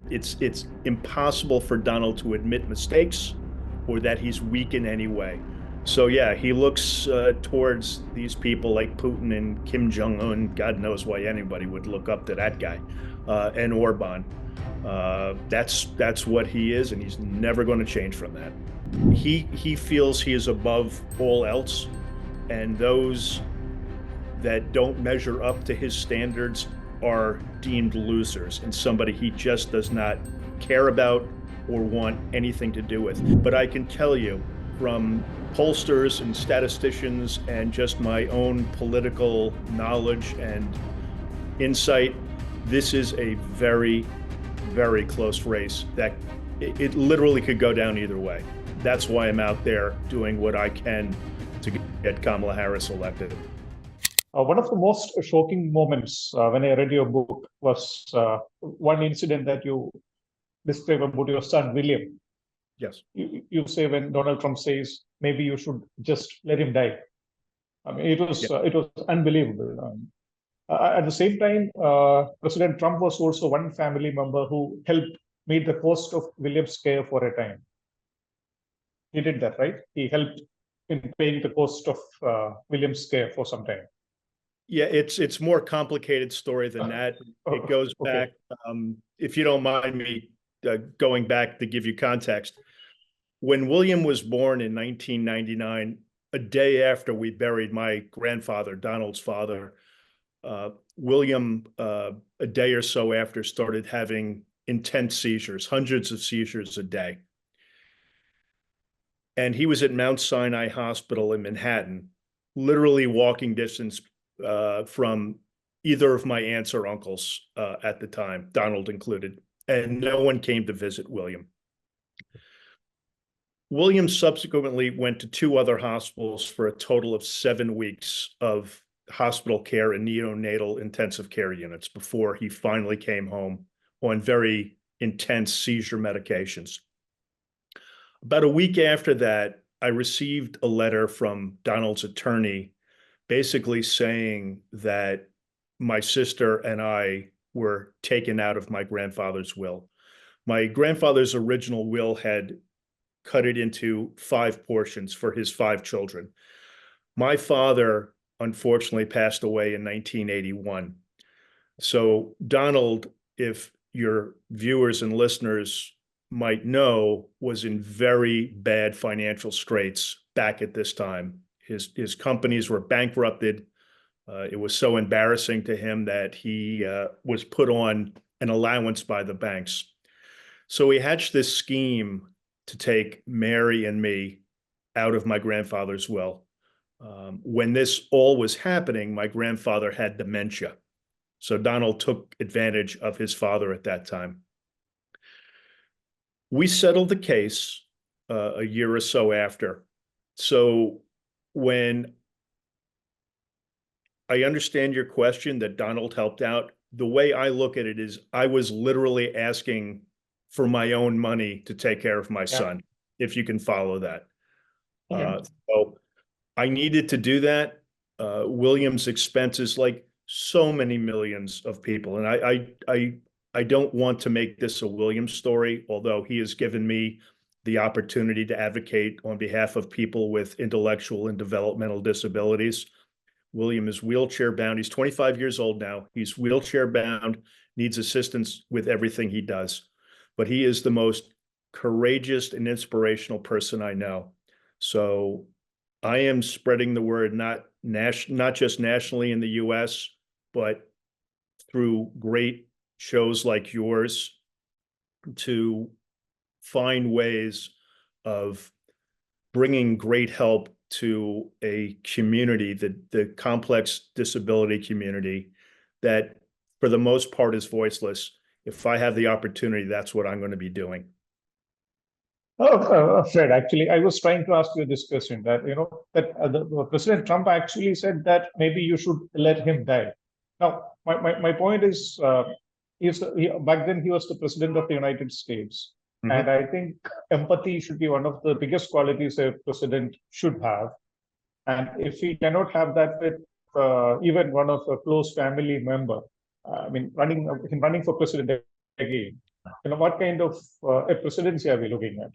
it's impossible for Donald to admit mistakes or that he's weak in any way. So yeah, he looks towards these people like Putin and Kim Jong-un. God knows why anybody would look up to that guy, and Orban. That's what he is, and he's never going to change from that. He feels he is above all else, and those that don't measure up to his standards are deemed losers and somebody he just does not care about or want anything to do with. But I can tell you from pollsters and statisticians and just my own political knowledge and insight, this is a very, very close race that it literally could go down either way. That's why I'm out there doing what I can to get Kamala Harris elected. One of the most shocking moments when I read your book was one incident that you describe about your son, William. Yes. You say when Donald Trump says, maybe you should just let him die. I mean, it was unbelievable. At the same time, President Trump was also one family member who helped meet the cost of William's care for a time. He did that, right? He helped in paying the cost of William's care for some time. Yeah, it's more complicated story than that. It goes back, if you don't mind me going back to give you context. When William was born in 1999, a day after we buried my grandfather, Donald's father, William, a day or so after, started having intense seizures, hundreds of seizures a day. And he was at Mount Sinai Hospital in Manhattan, literally walking distance from either of my aunts or uncles at the time, Donald included, and no one came to visit William. William subsequently went to 2 other hospitals for a total of 7 weeks of hospital care and neonatal intensive care units before he finally came home on very intense seizure medications. About a week after that, I received a letter from Donald's attorney basically saying that my sister and I were taken out of my grandfather's will. My grandfather's original will had cut it into 5 portions for his 5 children. My father, unfortunately, passed away in 1981. So Donald, if your viewers and listeners might know, was in very bad financial straits back at this time. His companies were bankrupted. It was so embarrassing to him that he was put on an allowance by the banks. So he hatched this scheme to take Mary and me out of my grandfather's will. When this all was happening, my grandfather had dementia. So Donald took advantage of his father at that time. We settled the case a year or so after. So when I understand your question that Donald helped out, the way I look at it is I was literally asking for my own money to take care of my son, if you can follow that. So I needed to do that. William's expenses, like so many millions of people, and I don't want to make this a William story, although he has given me the opportunity to advocate on behalf of people with intellectual and developmental disabilities. William is wheelchair bound. He's 25 years old now. He's wheelchair bound, needs assistance with everything he does. But he is the most courageous and inspirational person I know. So I am spreading the word, not just nationally in the US, but through great shows like yours to find ways of bringing great help to a community, the complex disability community that for the most part is voiceless. If I have the opportunity, that's what I'm going to be doing. Fred, actually, I was trying to ask you this question that, President Trump actually said that maybe you should let him die. Now, my point is, back then he was the president of the United States. Mm-hmm. And I think empathy should be one of the biggest qualities a president should have. And if he cannot have that with even one of a close family member, running for president again, what kind of a presidency are we looking at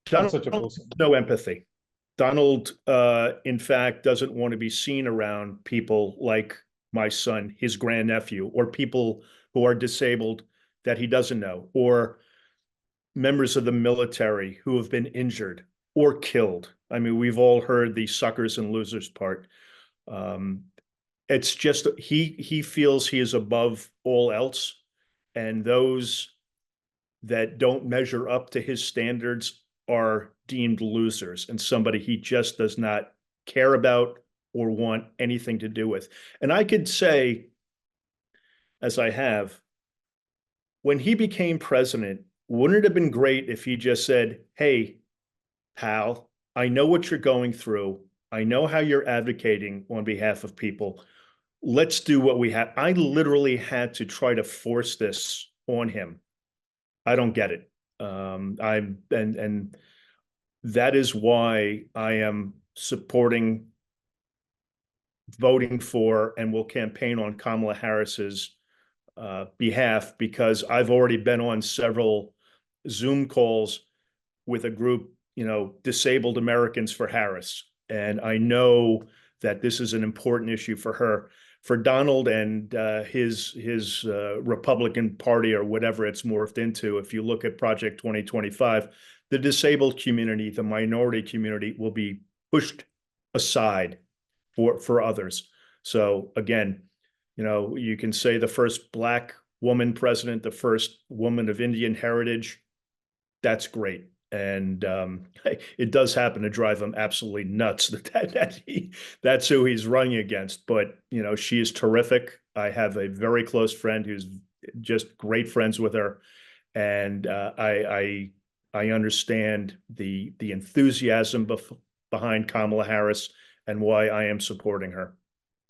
from Donald such a has person? no empathy. Donald, in fact, doesn't want to be seen around people like my son, his grandnephew, or people who are disabled that he doesn't know, or members of the military who have been injured or killed. I mean, we've all heard the suckers and losers part. It's just he feels he is above all else, and those that don't measure up to his standards are deemed losers and somebody he just does not care about or want anything to do with. And I could say, as I have, when he became president, wouldn't it have been great if he just said, hey, pal, I know what you're going through. I know how you're advocating on behalf of people. Let's do what we have. I literally had to try to force this on him. I don't get it. And that is why I am supporting, voting for, and will campaign on Kamala Harris's behalf, because I've already been on several Zoom calls with a group, Disabled Americans for Harris. And I know that this is an important issue for her. For Donald and his Republican Party, or whatever it's morphed into, if you look at Project 2025, the disabled community, the minority community, will be pushed aside for others. So again, you can say the first Black woman president, the first woman of Indian heritage. That's great. And it does happen to drive him absolutely nuts that's who he's running against. But she is terrific. I have a very close friend who's just great friends with her, and I understand the enthusiasm behind Kamala Harris and why I am supporting her.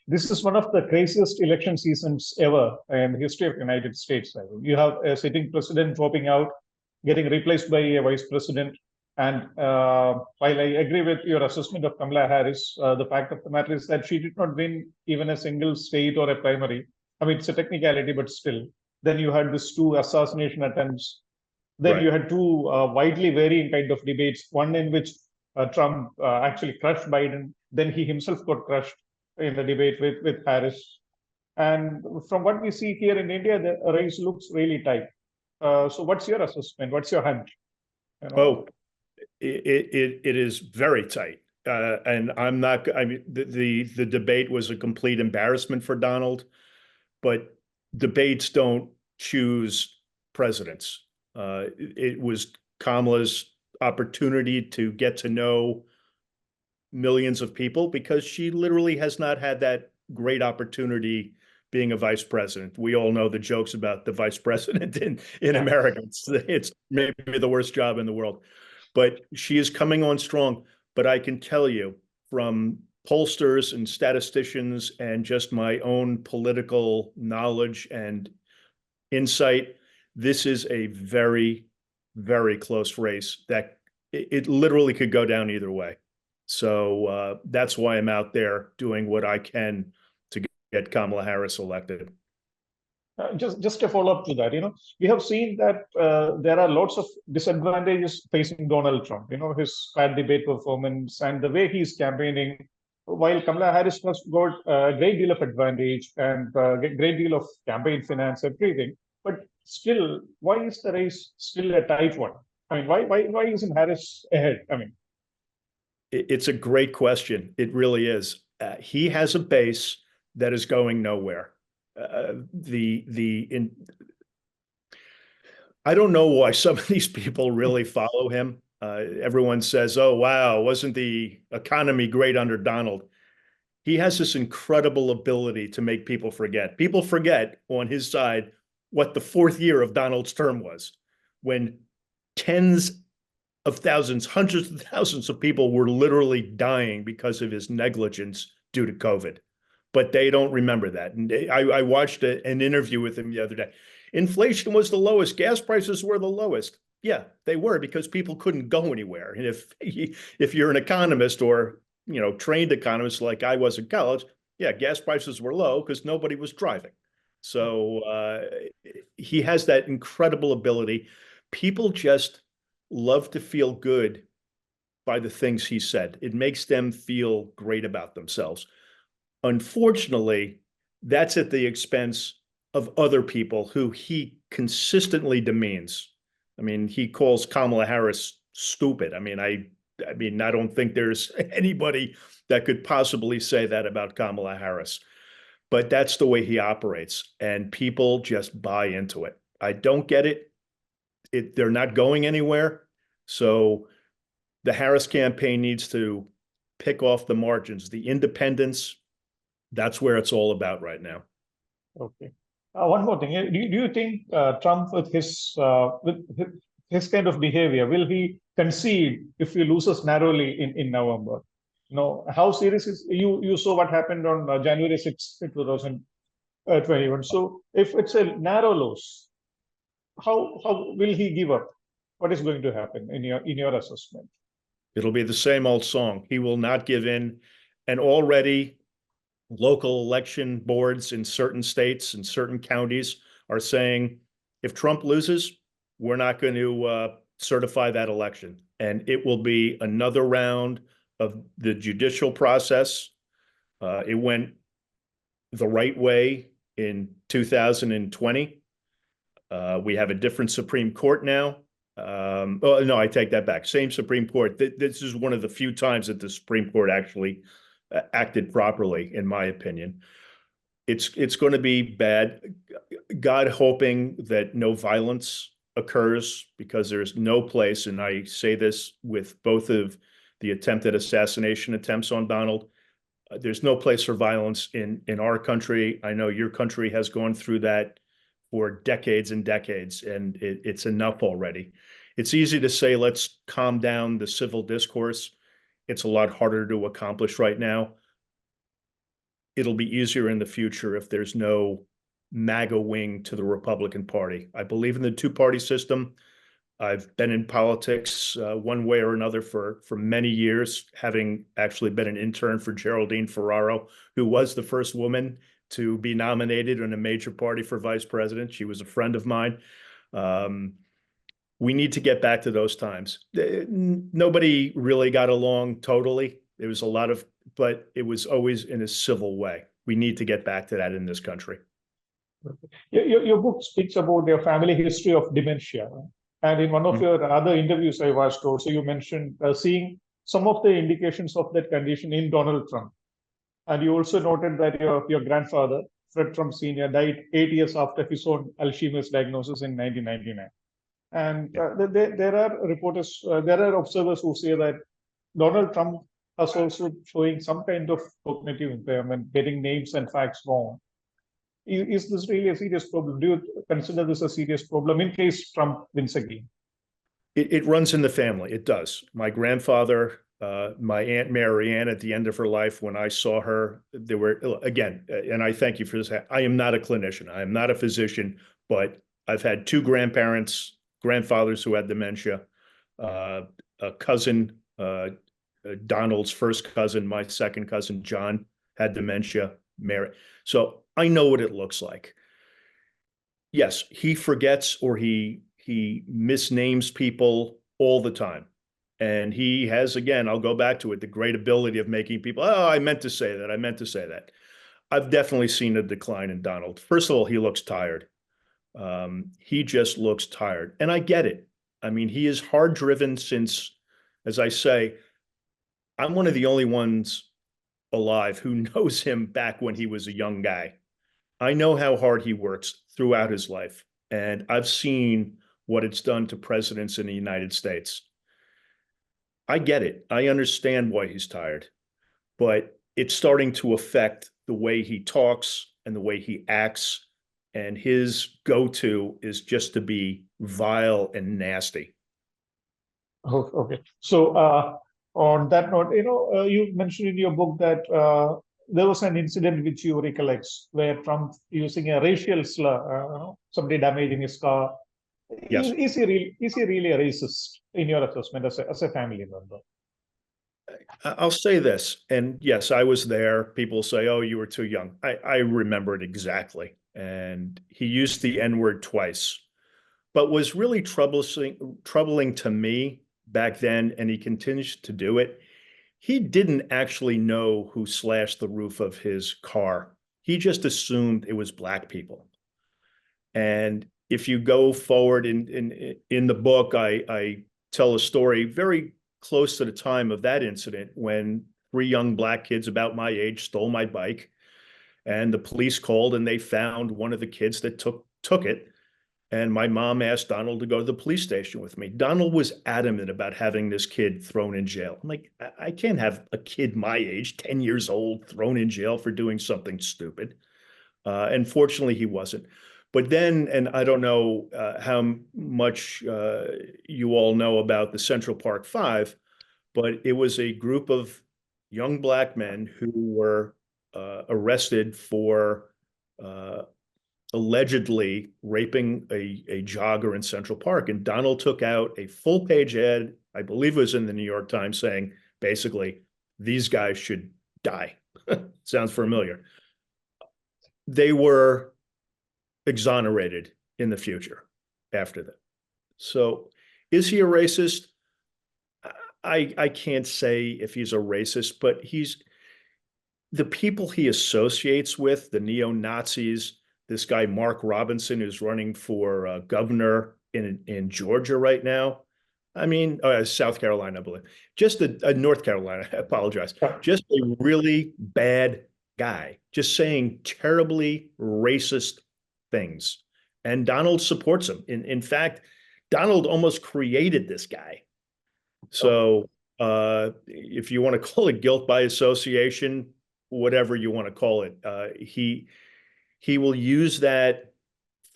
This is one of the craziest election seasons ever in the history of the United States. You have a sitting president dropping out, getting replaced by a vice president. And while I agree with your assessment of Kamala Harris, the fact of the matter is that she did not win even a single state or a primary. I mean, it's a technicality, but still. Then you had these two assassination attempts. Then Right. you had two widely varying kind of debates, one in which Trump actually crushed Biden. Then he himself got crushed in the debate with Harris. And from what we see here in India, the race looks really tight. So what's your assessment? What's your hunch? Oh, it is very tight. And I'm not, I mean, the debate was a complete embarrassment for Donald, but debates don't choose presidents. It was Kamala's opportunity to get to know millions of people, because she literally has not had that great opportunity being a vice president. We all know the jokes about the vice president in America. It's maybe the worst job in the world, but she is coming on strong. But I can tell you, from pollsters and statisticians and just my own political knowledge and insight, this is a very, very close race that it literally could go down either way. So that's why I'm out there doing what I can to get Kamala Harris elected. Just a follow-up to that, we have seen that there are lots of disadvantages facing Donald Trump, his bad debate performance and the way he's campaigning, while Kamala Harris has got a great deal of advantage and a great deal of campaign finance, everything. But still, why is the race still a tight one? I mean, why isn't Harris ahead? I mean, it's a great question. It really is. He has a base that is going nowhere. I don't know why some of these people really follow him. Everyone says, "Oh, wow, wasn't the economy great under Donald?" He has this incredible ability to make people forget. People forget on his side what the fourth year of Donald's term was, when tens of thousands, hundreds of thousands of people were literally dying because of his negligence due to COVID. But they don't remember that. And I watched an interview with him the other day. Inflation was the lowest. Gas prices were the lowest. Yeah, they were, because people couldn't go anywhere. And if you're an economist, or trained economist like I was in college, yeah, gas prices were low because nobody was driving. So he has that incredible ability. People just love to feel good by the things he said. It makes them feel great about themselves. Unfortunately, that's at the expense of other people who he consistently demeans. I mean, he calls Kamala Harris stupid. I don't think there's anybody that could possibly say that about Kamala Harris, but that's the way he operates, and people just buy into it. I don't get it. They're not going anywhere. So the Harris campaign needs to pick off the margins, the independents. That's where it's all about right now. Okay. One more thing. Do you think Trump, with his kind of behavior, will he concede if he loses narrowly in November? No. How serious is you saw what happened on January 6th, 2021. So if it's a narrow loss, how will he give up? What is going to happen in your assessment? It'll be the same old song. He will not give in. And already local election boards in certain states and certain counties are saying, if Trump loses, we're not going to certify that election. And it will be another round of the judicial process. It went the right way in 2020. We have a different Supreme Court now. Oh, no, I take that back. Same Supreme Court. This is one of the few times that the Supreme Court actually acted properly, in my opinion. It's going to be bad. God hoping that no violence occurs, because there's no place, and I say this with both of the attempted assassination attempts on Donald, there's no place for violence in our country. I know your country has gone through that for decades and decades, and it's enough already. It's easy to say, let's calm down the civil discourse. It's a lot harder to accomplish right now. It'll be easier in the future if there's no MAGA wing to the Republican Party. I believe in the two-party system. I've been in politics one way or another for many years, having actually been an intern for Geraldine Ferraro, who was the first woman to be nominated in a major party for vice president. She was a friend of mine. We need to get back to those times. Nobody really got along totally. There was a lot of, but it was always in a civil way. We need to get back to that in this country. Your book speaks about their family history of dementia. And in one of your other interviews I watched also, you mentioned seeing some of the indications of that condition in Donald Trump. And you also noted that your grandfather, Fred Trump Sr., died 8 years after his own Alzheimer's diagnosis in 1999. And there are observers who say that Donald Trump is also showing some kind of cognitive impairment, getting names and facts wrong. Is this really a serious problem? Do you consider this a serious problem in case Trump wins again? It runs in the family. It does. My grandfather, my Aunt Mary Ann, at the end of her life, when I saw her, there were, again, and I thank you for this. I am not a clinician. I am not a physician, but I've had two grandfathers who had dementia, a cousin, Donald's first cousin, my second cousin, John, had dementia, Mary. So I know what it looks like. Yes, he forgets, or he misnames people all the time. And he has, again, I'll go back to it, the great ability of making people, oh, I meant to say that. I meant to say that. I've definitely seen a decline in Donald. First of all, he looks tired. He just looks tired. And I get it. I mean, he is hard driven since, as I say, I'm one of the only ones alive who knows him back when he was a young guy. I know how hard he works throughout his life, and I've seen what it's done to presidents in the United States. I get it. I understand why he's tired, but it's starting to affect the way he talks and the way he acts, and his go-to is just to be vile and nasty. Oh, okay. So on that note, you mentioned in your book that there was an incident which you recollect where Trump using a racial slur, somebody damaging his car. Yes. Is he really a racist in your assessment as a family member? I'll say this, and yes, I was there. People say, oh, you were too young. I remember it exactly. and he used the N-word twice. But was really troubling to me back then, and he continues to do it. He didn't actually know who slashed the roof of his car. He just assumed it was black people. And if you go forward in the book, I tell a story very close to the time of that incident when three young black kids about my age stole my bike, and the police called and they found one of the kids that took it. And my mom asked Donald to go to the police station with me. Donald was adamant about having this kid thrown in jail. I'm like, I can't have a kid my age, 10 years old, thrown in jail for doing something stupid. And fortunately, he wasn't. But then, and I don't know how much you all know about the Central Park Five, but it was a group of young black men who were arrested for allegedly raping a jogger in Central Park. And Donald took out a full-page ad, I believe it was in the New York Times, saying, basically, these guys should die. Sounds familiar. They were exonerated in the future after that. So is he a racist? I can't say if he's a racist, but the people he associates with, the neo-Nazis, this guy, Mark Robinson, who's running for governor in Georgia right now. I mean, South Carolina, I believe. Just North Carolina, I apologize. Just a really bad guy, just saying terribly racist things. And Donald supports him. In fact, Donald almost created this guy. So if you want to call it guilt by association, whatever you want to call it, he will use that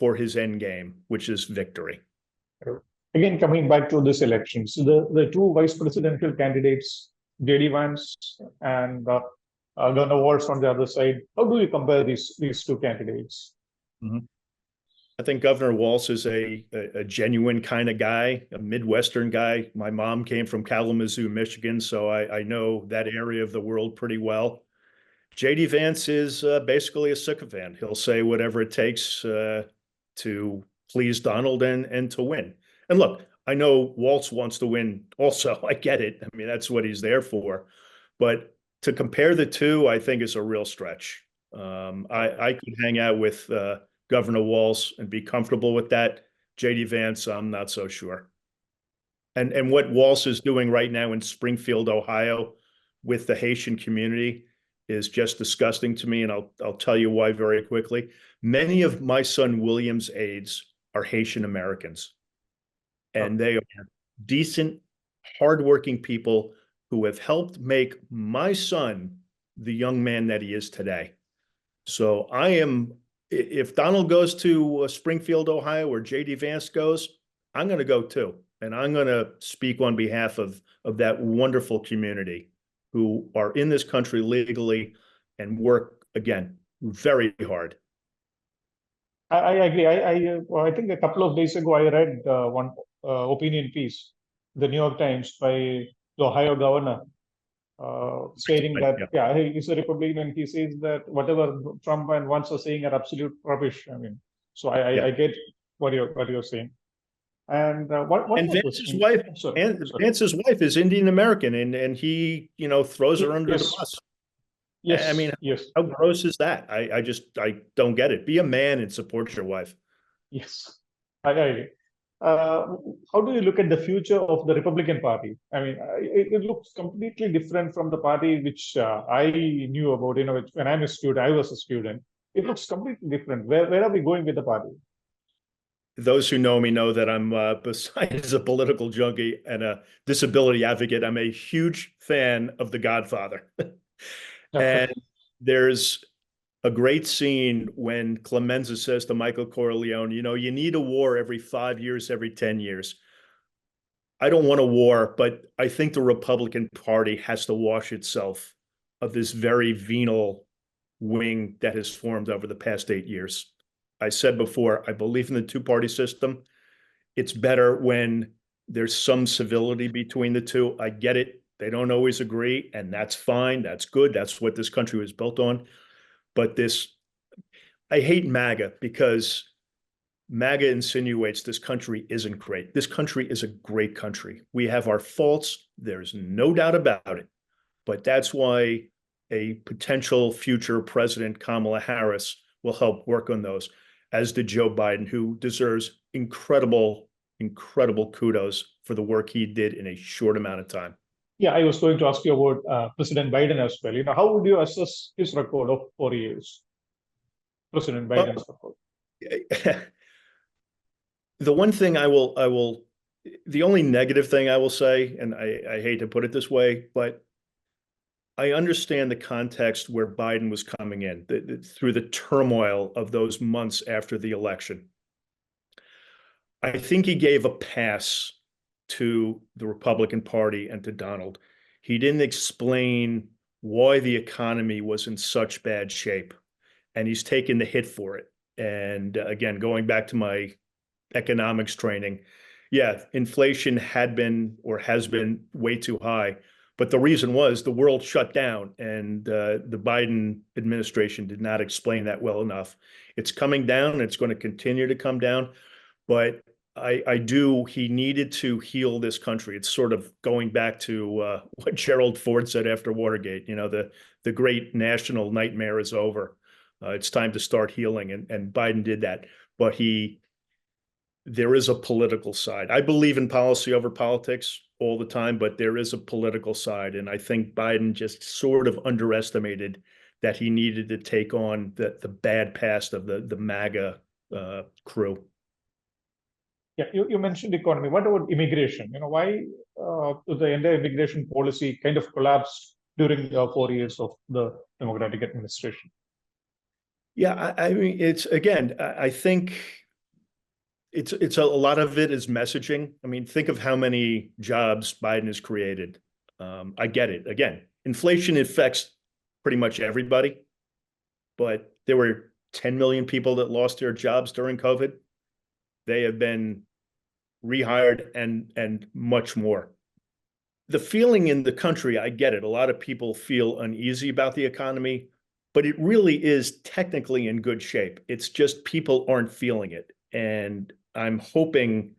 for his end game, which is victory. Again, coming back to this election, so the two vice presidential candidates, J.D. Vance and Governor Walz on the other side, how do you compare these two candidates? Mm-hmm. I think Governor Walz is a genuine kind of guy, a Midwestern guy. My mom came from Kalamazoo, Michigan, so I know that area of the world pretty well. J.D. Vance is basically a sycophant. He'll say whatever it takes to please Donald and to win. And look, I know Walz wants to win also. I get it. I mean, that's what he's there for. But to compare the two, I think is a real stretch. I could hang out with Governor Walz and be comfortable with that. J.D. Vance, I'm not so sure. And what Walz is doing right now in Springfield, Ohio, with the Haitian community is just disgusting to me, and I'll tell you why very quickly. Many of my son William's aides are Haitian Americans, and they are decent, hardworking people who have helped make my son the young man that he is today. So if Donald goes to Springfield, Ohio, where J.D. Vance goes, I'm going to go too, and I'm going to speak on behalf of that wonderful community who are in this country legally and work, again, very hard. I agree. I think a couple of days ago, I read one opinion piece, the New York Times, by the Ohio governor, stating that, he's a Republican, and he says that whatever Trump and Vance are saying are absolute rubbish. I mean, so I get what you're saying. And Vance's wife, Vance's wife is Indian American, and he, throws her under the bus. Yes. I mean, how gross is that? I don't get it. Be a man and support your wife. Yes, I agree. How do you look at the future of the Republican Party? I mean, it looks completely different from the party which I knew about. When I was a student. It looks completely different. Where are we going with the party? Those who know me know that I'm, besides a political junkie and a disability advocate, I'm a huge fan of The Godfather. And there's a great scene when Clemenza says to Michael Corleone, you need a war every 5 years, every 10 years. I don't want a war, but I think the Republican Party has to wash itself of this very venal wing that has formed over the past 8 years. I said before, I believe in the two-party system. It's better when there's some civility between the two. I get it. They don't always agree, and that's fine. That's good. That's what this country was built on. But I hate MAGA because MAGA insinuates this country isn't great. This country is a great country. We have our faults. There's no doubt about it. But that's why a potential future president, Kamala Harris, will help work on those, as did Joe Biden, who deserves incredible, incredible kudos for the work he did in a short amount of time. Yeah, I was going to ask you about President Biden as well. How would you assess his record of 4 years, President Biden's record? The one thing the only negative thing I will say, and I hate to put it this way, but I understand the context where Biden was coming in through the turmoil of those months after the election. I think he gave a pass to the Republican Party and to Donald. He didn't explain why the economy was in such bad shape, and he's taken the hit for it. And again, going back to my economics training, yeah, inflation had been or has been way too high. But the reason was the world shut down, and the Biden administration did not explain that well enough. It's coming down. It's going to continue to come down. But he needed to heal this country. It's sort of going back to what Gerald Ford said after Watergate. The great national nightmare is over. It's time to start healing. And Biden did that. But there is a political side. I believe in policy over politics all the time, but there is a political side. And I think Biden just sort of underestimated that he needed to take on the bad past of the MAGA crew. Yeah, you mentioned economy. What about immigration? Why the entire immigration policy kind of collapsed during the 4 years of the Democratic administration? Yeah, I mean, I think it's a lot of it is messaging. I mean, think of how many jobs Biden has created. I get it. Again, inflation affects pretty much everybody, but there were 10 million people that lost their jobs during COVID. They have been rehired and much more. The feeling in the country, I get it. A lot of people feel uneasy about the economy, but it really is technically in good shape. It's just people aren't feeling it. And I'm hoping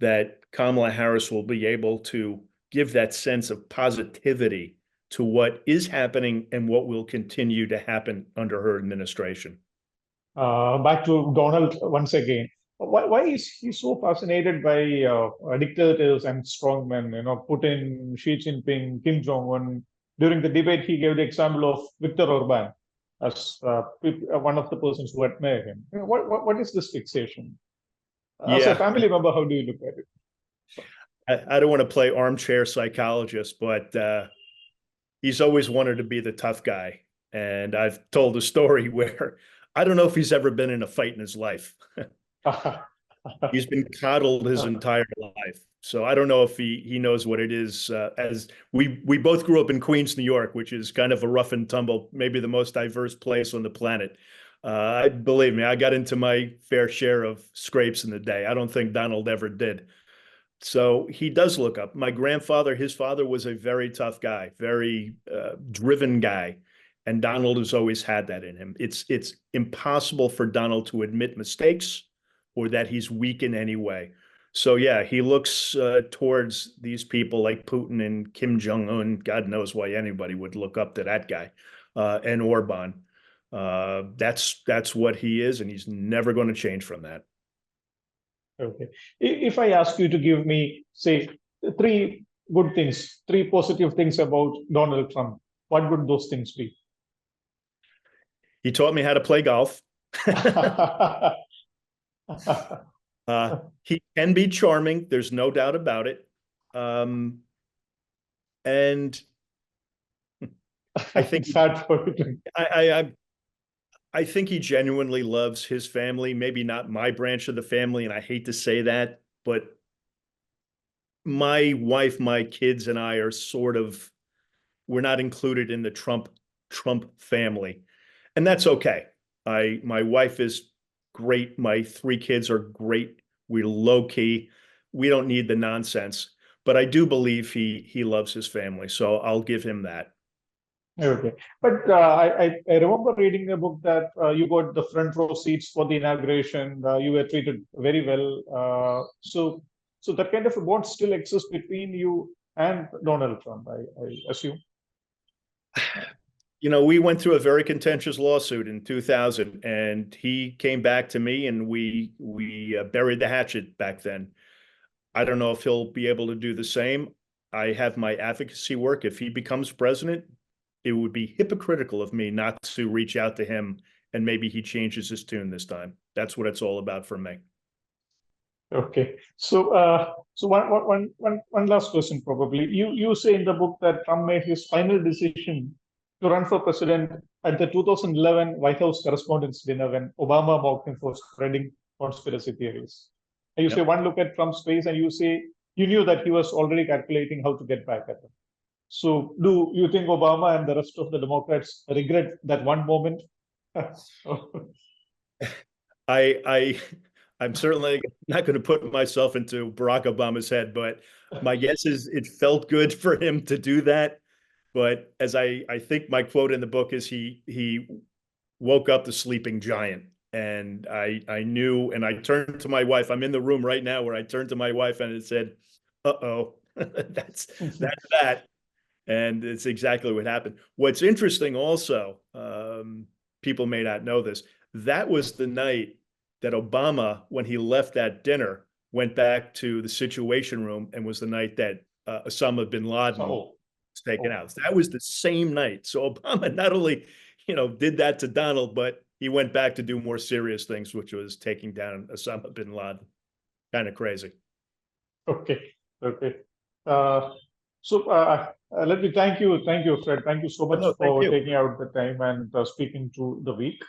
that Kamala Harris will be able to give that sense of positivity to what is happening and what will continue to happen under her administration. Back to Donald once again. Why is he so fascinated by dictators and strongmen? Putin, Xi Jinping, Kim Jong-un. During the debate, he gave the example of Viktor Orban as one of the persons who admire him. What is this fixation? As a family member, how do you look at it? I don't want to play armchair psychologist, but he's always wanted to be the tough guy. And I've told a story where I don't know if he's ever been in a fight in his life. He's been coddled his entire life. So I don't know if he knows what it is. As we both grew up in Queens, New York, which is kind of a rough and tumble, maybe the most diverse place on the planet. Believe me, I got into my fair share of scrapes in the day. I don't think Donald ever did. So he does look up. My grandfather, his father was a very tough guy, very driven guy. And Donald has always had that in him. It's impossible for Donald to admit mistakes or that he's weak in any way. So yeah, he looks towards these people like Putin and Kim Jong-un. God knows why anybody would look up to that guy, and Orban. That's what he is, and he's never going to change from that. Okay. If I ask you to give me, say, three good things, three positive things about Donald Trump, what would those things be? He taught me how to play golf. He can be charming. There's no doubt about it. And I think I think he genuinely loves his family, maybe not my branch of the family. And I hate to say that, but my wife, my kids, and I are we're not included in the Trump family. And that's okay. My wife is great. My 3 kids are great. We're low key. We don't need the nonsense, but I do believe he loves his family. So I'll give him that. Okay, but I remember reading a book that you got the front row seats for the inauguration. You were treated very well. So that kind of a bond still exists between you and Donald Trump, I assume. You know, we went through a very contentious lawsuit in 2000, and he came back to me, and we buried the hatchet back then. I don't know if he'll be able to do the same. I have my advocacy work. If he becomes president, it would be hypocritical of me not to reach out to him, and maybe he changes his tune this time. That's what it's all about for me. Okay, so one last question probably. You say in the book that Trump made his final decision to run for president at the 2011 White House Correspondents' Dinner when Obama mocked him for spreading conspiracy theories. And you say one look at Trump's face and you say you knew that he was already calculating how to get back at him. So do you think Obama and the rest of the Democrats regret that one moment? I I'm certainly not going to put myself into Barack Obama's head, but my guess is it felt good for him to do that. But as I think my quote in the book is he woke up the sleeping giant. And I knew, and I turned to my wife. I'm in the room right now where I turned to my wife and it said, uh-oh, that's that. And it's exactly what happened. What's interesting also, people may not know this, that was the night that Obama, when he left that dinner, went back to the Situation Room, and was the night that Osama bin Laden was taken out. That was the same night. So Obama not only, did that to Donald, but he went back to do more serious things, which was taking down Osama bin Laden. Kind of crazy. Okay. Let me thank you, Fred. Thank you so much for taking out the time and speaking to the week.